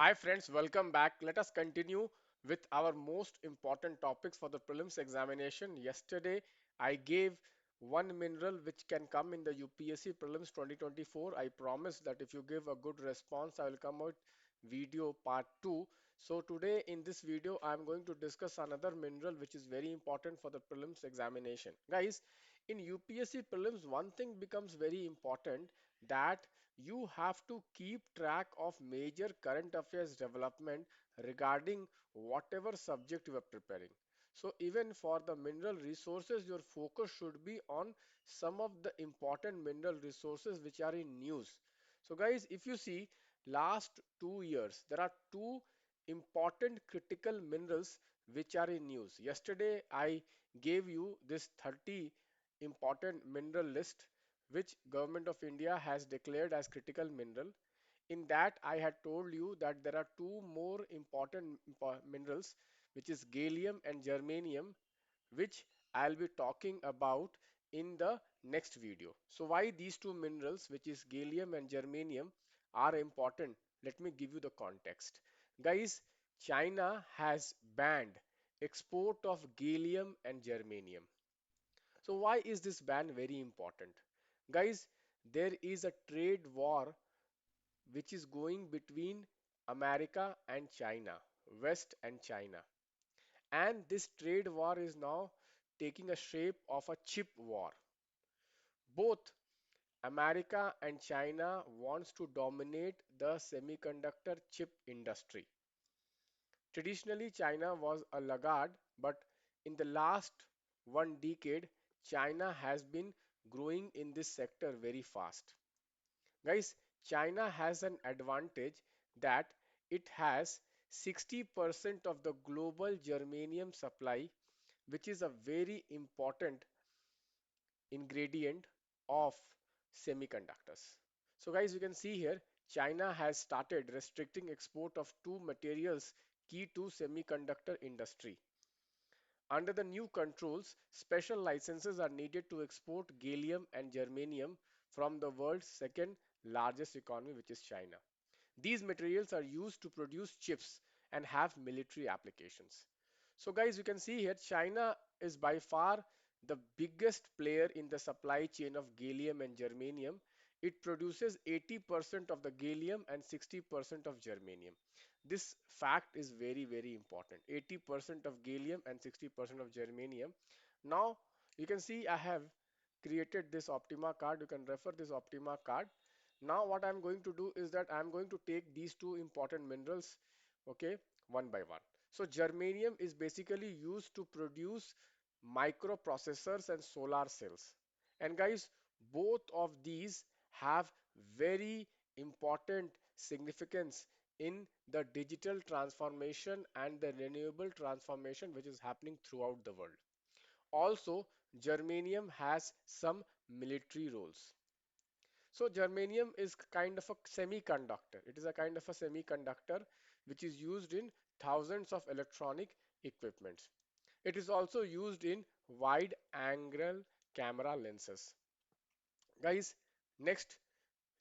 Hi friends, welcome back. Let us continue with our most important topics for the prelims examination. Yesterday, I gave one mineral which can come in the UPSC prelims 2024. I promise that if you give a good response, I will come out video part 2. So today in this video, I am going to discuss another mineral which is very important for the prelims examination. Guys, in UPSC prelims, one thing becomes very important that you have to keep track of major current affairs development regarding whatever subject you are preparing. So even for the mineral resources, your focus should be on some of the important mineral resources which are in news. So guys, if you see last 2 years, there are two important critical minerals which are in news. Yesterday, I gave you this 30 important mineral list which Government of India has declared as critical mineral. In that, I had told you that there are two more important minerals, which is gallium and germanium, which I'll be talking about in the next video. So why these two minerals, which is gallium and germanium, are important? Let me give you the context. Guys, China has banned export of gallium and germanium. So why is this ban very important? Guys, there is a trade war which is going between America and China, West and China. And this trade war is now taking a shape of a chip war. Both America and China wants to dominate the semiconductor chip industry. Traditionally, China was a laggard, but in the last one decade, China has been growing in this sector very fast. Guys, China has an advantage that it has 60% of the global germanium supply, which is a very important ingredient of semiconductors. So guys, you can see here, China has started restricting export of two materials key to semiconductor industry. Under the new controls, special licenses are needed to export gallium and germanium from the world's second largest economy, which is China. These materials are used to produce chips and have military applications. So guys, you can see here, China is by far the biggest player in the supply chain of gallium and germanium. It produces 80% of the gallium and 60% of germanium. This fact is very, very important. 80% of gallium and 60% of germanium. Now, you can see I have created this Optima card. You can refer this Optima card. Now, what I'm going to do is that I'm going to take these two important minerals, okay, one by one. So, germanium is basically used to produce microprocessors and solar cells. And guys, both of these have very important significance in the digital transformation and the renewable transformation which is happening throughout the world. Also, germanium has some military roles. So germanium is kind of a semiconductor. It is a kind of a semiconductor which is used in thousands of electronic equipments. It is also used in wide angle camera lenses. Guys, next,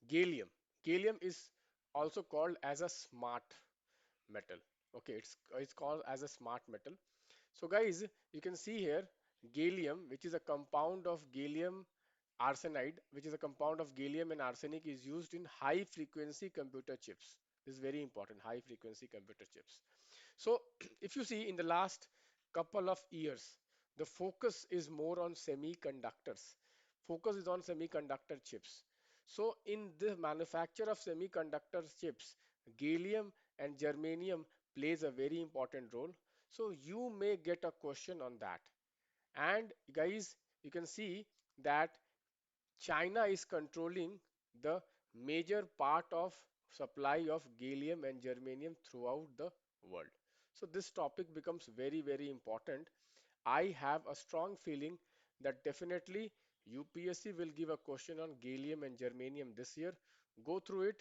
gallium. Gallium is also called as a smart metal. Okay, it's called as a smart metal. So guys, you can see here gallium, which is a compound of gallium arsenide, which is a compound of gallium and arsenic, is used in high frequency computer chips. This is very important, high frequency computer chips. So if you see in the last couple of years, the focus is more on semiconductors. Focus is on semiconductor chips. So in the manufacture of semiconductor chips, gallium and germanium plays a very important role. So you may get a question on that. And guys, you can see that China is controlling the major part of supply of gallium and germanium throughout the world. So this topic becomes very, very important. I have a strong feeling that definitely UPSC will give a question on gallium and germanium this year. Go through it,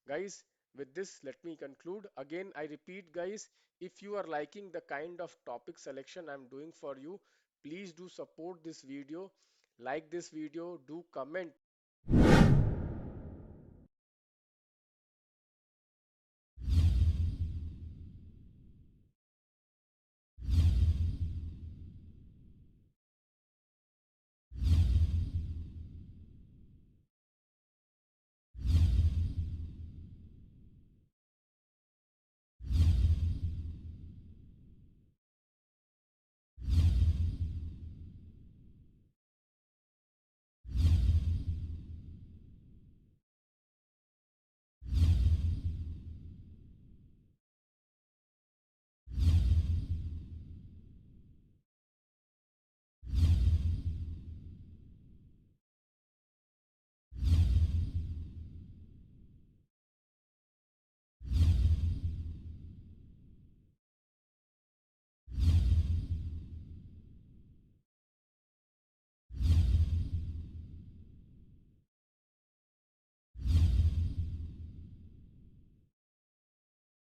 guys. With this, let me conclude. Again, I repeat, guys, if you are liking the kind of topic selection I'm doing for you, please do support this video, like this video, do comment